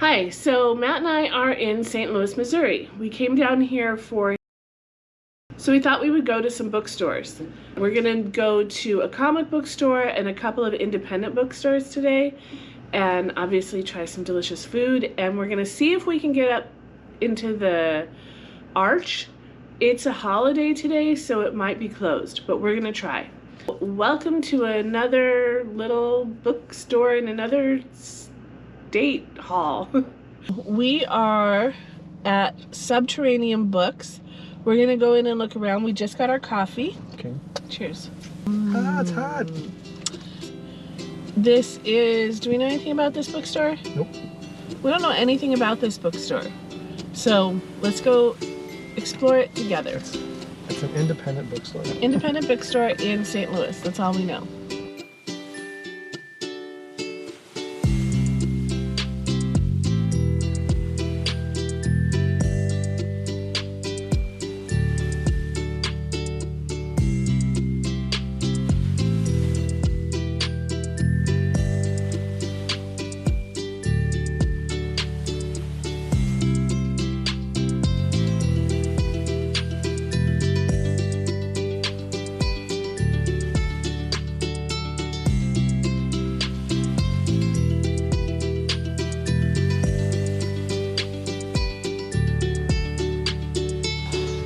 Hi, so Matt and I are in St. Louis, Missouri. We came down here so we thought we would go to some bookstores. We're gonna go to a comic book store and a couple of independent bookstores today, and obviously try some delicious food, and we're gonna see if we can get up into the arch. It's a holiday today, so it might be closed, but we're gonna try. Welcome to another little bookstore in another state hall. We are at Subterranean Books. We're gonna go in and look around. We just got our coffee. Okay. Cheers. It's hot. This is, do we know anything about this bookstore? Nope. We don't know anything about this bookstore. So let's go explore it together. It's an independent bookstore. Independent bookstore in St. Louis. That's all we know.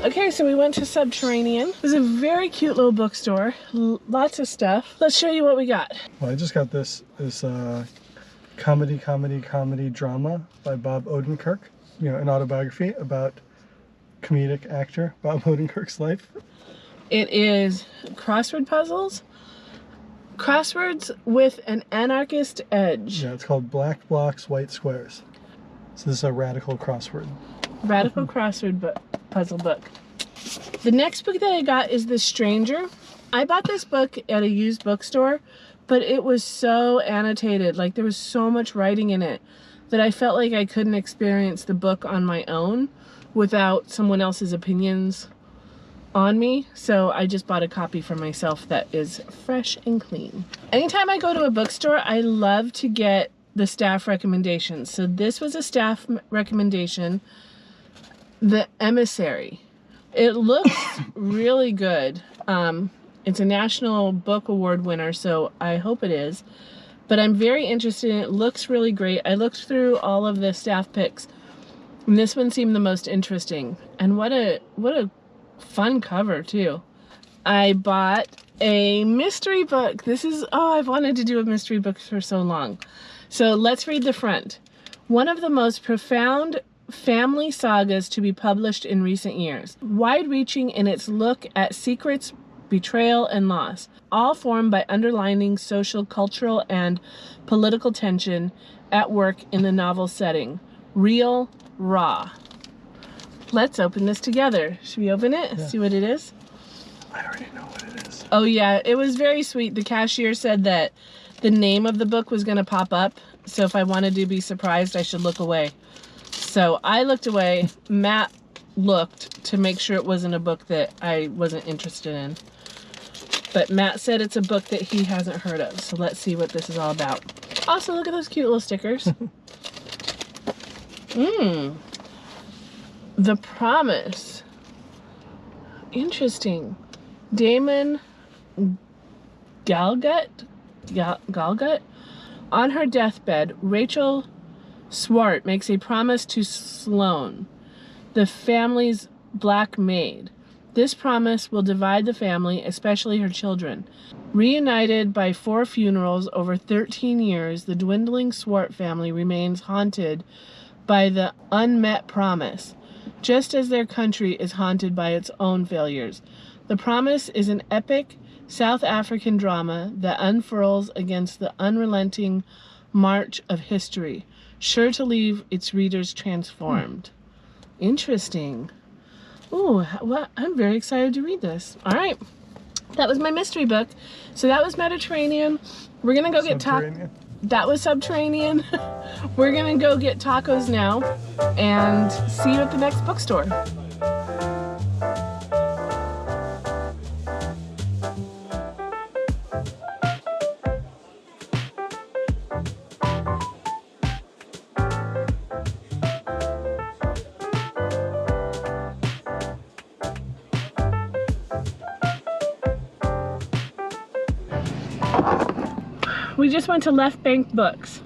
Okay, so we went to Subterranean. It was a very cute little bookstore. Lots of stuff. Let's show you what we got. Well, I just got this comedy drama by Bob Odenkirk. You know, an autobiography about comedic actor Bob Odenkirk's life. It is crossword puzzles. Crosswords with an anarchist edge. Yeah, it's called Black Blocks, White Squares. So this is a radical crossword. Radical crossword puzzle book. The next book that I got is The Stranger. I bought this book at a used bookstore, but it was so annotated. Like, there was so much writing in it that I felt like I couldn't experience the book on my own without someone else's opinions on me. So I just bought a copy for myself that is fresh and clean. Anytime I go to a bookstore, I love to get the staff recommendations. So this was a staff recommendation. The Emissary. It looks really good. It's a National Book Award winner, so I hope it is. But I'm very interested in it. It looks really great. I looked through all of the staff picks, and this one seemed the most interesting. And what a fun cover too. I bought a mystery book. This is, I've wanted to do a mystery book for so long. So let's read the front. One of the most profound family sagas to be published in recent years, wide-reaching in its look at secrets, betrayal, and loss, all formed by underlining social, cultural, and political tension at work in the novel setting. Real, raw. Let's open this together. Should we open it? Yeah. See what it is? I already know what it is. Oh yeah, it was very sweet. The cashier said that the name of the book was going to pop up, so if I wanted to be surprised, I should look away. So I looked away. Matt looked to make sure it wasn't a book that I wasn't interested in. But Matt said it's a book that he hasn't heard of. So let's see what this is all about. Also, look at those cute little stickers. The Promise. Interesting. Damon Galgut? On her deathbed, Rachel Swart makes a promise to Sloane, the family's black maid. This promise will divide the family, especially her children. Reunited by 4 funerals over 13 years, the dwindling Swart family remains haunted by the unmet promise, just as their country is haunted by its own failures. The Promise is an epic South African drama that unfurls against the unrelenting march of history, sure to leave its readers transformed. Interesting. Ooh, well, I'm very excited to read this. All right, that was my mystery book. So that was Mediterranean. We're gonna go get tacos. That was Subterranean. We're gonna go get tacos now and see you at the next bookstore. we just went to Left Bank Books.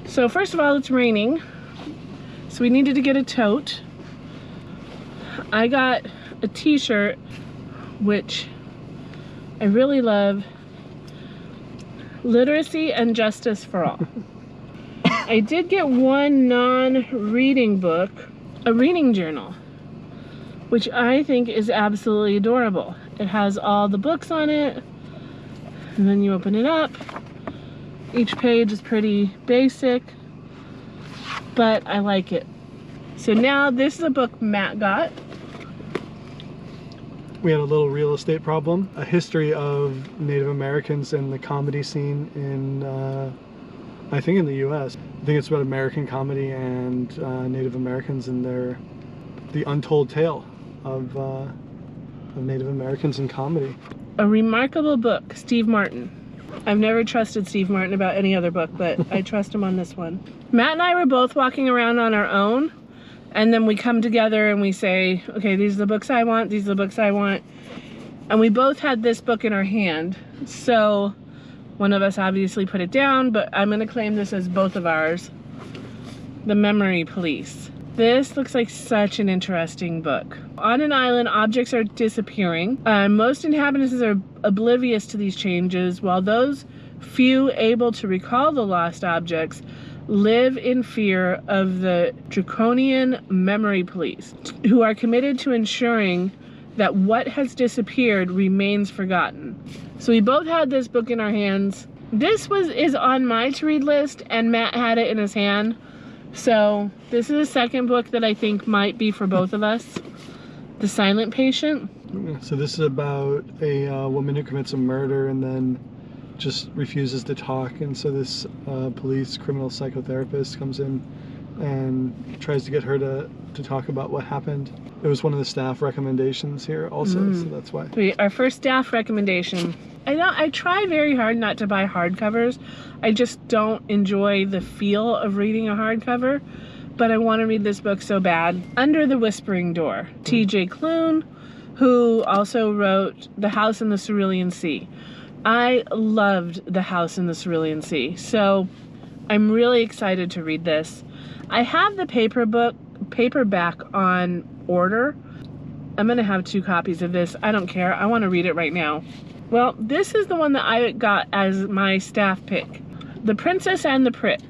So first of all, it's raining, so we needed to get a tote. I got a t-shirt, which I really love. Literacy and Justice for All. I did get one non-reading book, a reading journal, which I think is absolutely adorable. It has all the books on it, and then you open it up. Each page is pretty basic, but I like it. So now this is a book Matt got. We had a little real estate problem. A history of Native Americans and the comedy scene in, I think in the US. I think it's about American comedy and Native Americans and the untold tale of Native Americans in comedy. A remarkable book, Steve Martin. I've never trusted Steve Martin about any other book, but I trust him on this one. Matt and I were both walking around on our own, and then we come together and we say, okay, these are the books I want, these are the books I want. And we both had this book in our hand. So one of us obviously put it down, but I'm gonna claim this as both of ours. The Memory Police. This looks like such an interesting book. On an island, objects are disappearing. Most inhabitants are oblivious to these changes, while those few able to recall the lost objects live in fear of the draconian Memory Police, who are committed to ensuring that what has disappeared remains forgotten. So we both had this book in our hands. This is on my to-read list, and Matt had it in his hand. So this is the second book that I think might be for both of us. The Silent Patient. So this is about a woman who commits a murder and then just refuses to talk, and so this police criminal psychotherapist comes in and tries to get her to talk about what happened. It was one of the staff recommendations here also, so that's why. Our first staff recommendation. I try very hard not to buy hardcovers. I just don't enjoy the feel of reading a hardcover, but I want to read this book so bad. Under the Whispering Door. T.J. Klune, who also wrote The House in the Cerulean Sea. I loved The House in the Cerulean Sea, so I'm really excited to read this. I have the paperback on order. I'm gonna have 2 copies of this. I don't care. I want to read it right now. Well, this is the one that I got as my staff pick. The Princess and the Prick.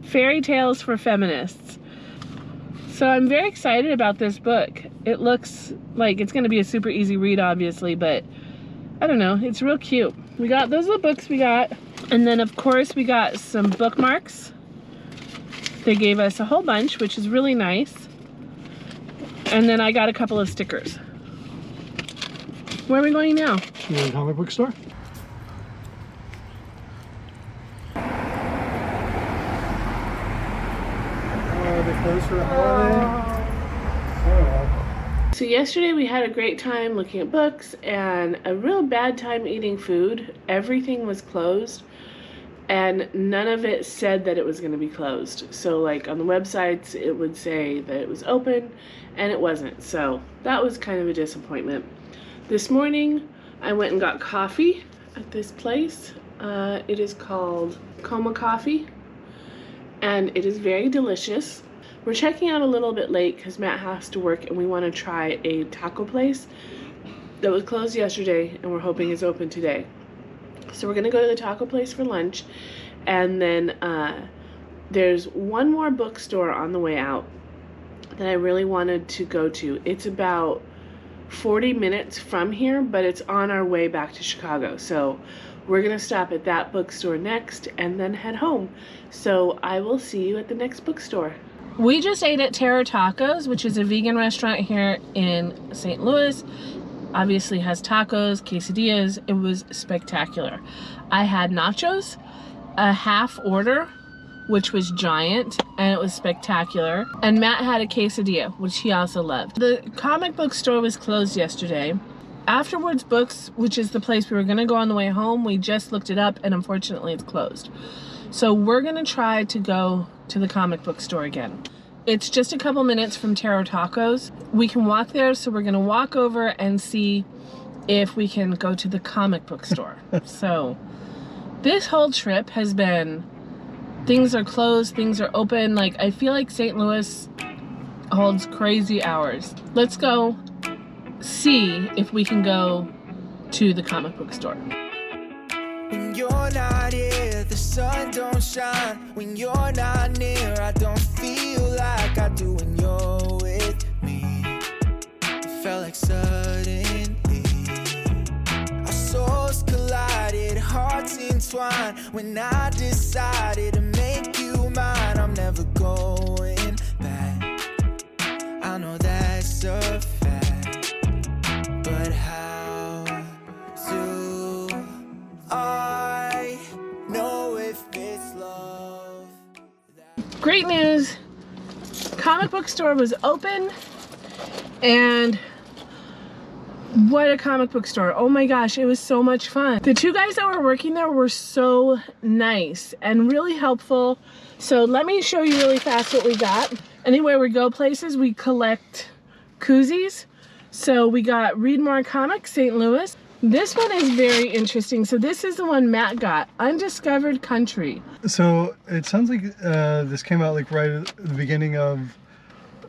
Fairy Tales for Feminists. So I'm very excited about this book. It looks like it's gonna be a super easy read, obviously, but I don't know, it's real cute. Those are the books we got. And then of course we got some bookmarks. They gave us a whole bunch, which is really nice. And then I got a couple of stickers. Where are we going now? To the comic book store. They closed for the holiday. So yesterday we had a great time looking at books and a real bad time eating food. Everything was closed and none of it said that it was going to be closed. So like on the websites it would say that it was open and it wasn't. So that was kind of a disappointment. This morning I went and got coffee at this place. It is called Coma Coffee and it is very delicious. We're checking out a little bit late because Matt has to work and we want to try a taco place that was closed yesterday and we're hoping is open today. So we're going to go to the taco place for lunch, and then there's one more bookstore on the way out that I really wanted to go to. It's about 40 minutes from here, but it's on our way back to Chicago. So we're going to stop at that bookstore next and then head home. So I will see you at the next bookstore. We just ate at Terra Tacos, which is a vegan restaurant here in St. Louis. Obviously has tacos, quesadillas. It was spectacular. I had nachos, a half order, which was giant, and it was spectacular. And Matt had a quesadilla, which he also loved. The comic book store was closed yesterday. Afterwards Books, which is the place we were gonna go on the way home, we just looked it up and unfortunately it's closed. So we're gonna try to go to the comic book store again. It's just a couple minutes from Taro Tacos. We can walk there, so we're gonna walk over and see if we can go to the comic book store. So This whole trip has been, things are closed, things are open. Like, I feel like St. Louis holds crazy hours. Let's go see if we can go to the comic book store. When you're not here, the sun don't shine. When you're not near, I don't feel like I do when you're with me. It felt like suddenly our souls collided, hearts entwined. When I decided to make you mine, I'm never going back. I know that's a fact, but how do I know if it's love? Great news! Comic book store was open, and what a comic book store. Oh my gosh, it was so much fun. The two guys that were working there were so nice and really helpful. So let me show you really fast what we got. Anywhere we go places, we collect koozies. So we got Read More Comics, St. Louis. This one is very interesting. So this is the one Matt got, Undiscovered Country. So it sounds like this came out like right at the beginning of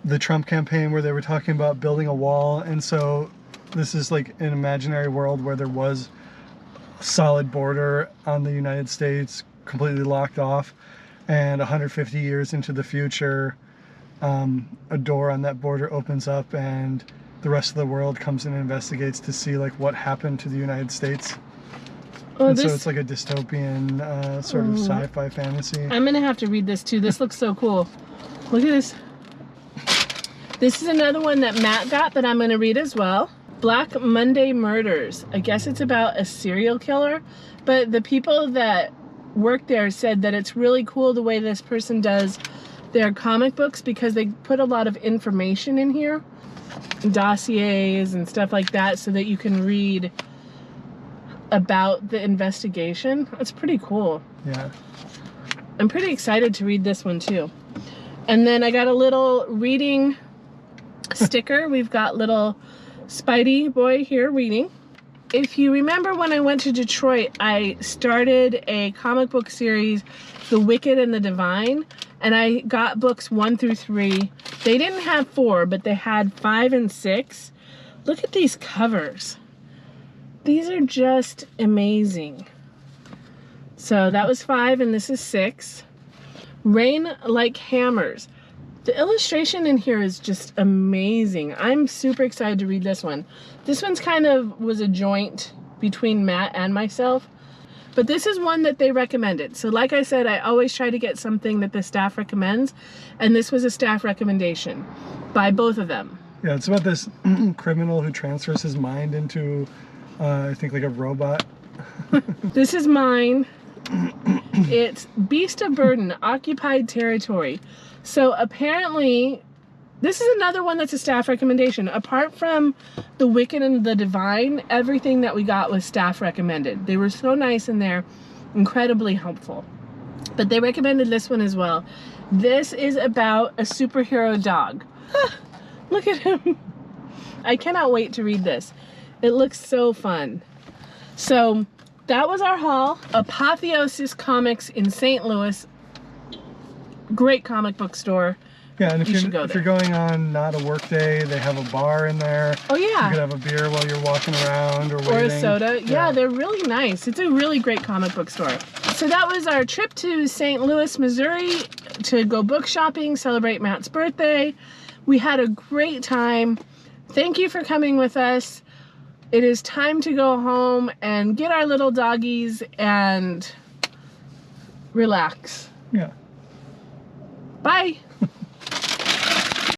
the Trump campaign where they were talking about building a wall. And so this is like an imaginary world where there was a solid border on the United States, completely locked off. And 150 years into the future, a door on that border opens up and the rest of the world comes in and investigates to see like what happened to the United States. Oh, and so it's like a dystopian sort of sci-fi fantasy. I'm gonna have to read this too. This looks so cool. Look at this. This is another one that Matt got that I'm gonna read as well. Black Monday Murders. I guess it's about a serial killer, but the people that work there said that it's really cool the way this person does their comic books because they put a lot of information in here, dossiers and stuff like that, so that you can read about the investigation. It's pretty cool. Yeah. I'm pretty excited to read this one too. And then I got a little reading sticker. We've got little Spidey boy here reading. If you remember when I went to Detroit, I started a comic book series, The Wicked and the Divine, and I got books 1 through 3. They didn't have 4, but they had 5 and 6. Look at these covers. These are just amazing. So that was 5 and this is 6. Rain Like Hammers. The illustration in here is just amazing. I'm super excited to read this one. This one's kind of was a joint between Matt and myself, but this is one that they recommended. So like I said, I always try to get something that the staff recommends, and this was a staff recommendation by both of them. Yeah, it's about this criminal who transfers his mind into, I think like a robot. This is mine. It's Beast of Burden, Occupied Territory. So apparently, this is another one that's a staff recommendation. Apart from The Wicked and the Divine, everything that we got was staff recommended. They were so nice in there, incredibly helpful. But they recommended this one as well. This is about a superhero dog. Look at him. I cannot wait to read this. It looks so fun. So that was our haul. Apotheosis Comics in St. Louis. Great comic book store. Yeah, and if you're going on not a work day, they have a bar in there. Oh yeah. You could have a beer while you're walking around or waiting. Or a soda. Yeah, they're really nice. It's a really great comic book store. So that was our trip to St. Louis, Missouri to go book shopping, celebrate Matt's birthday. We had a great time. Thank you for coming with us. It is time to go home and get our little doggies and relax. Yeah. Bye.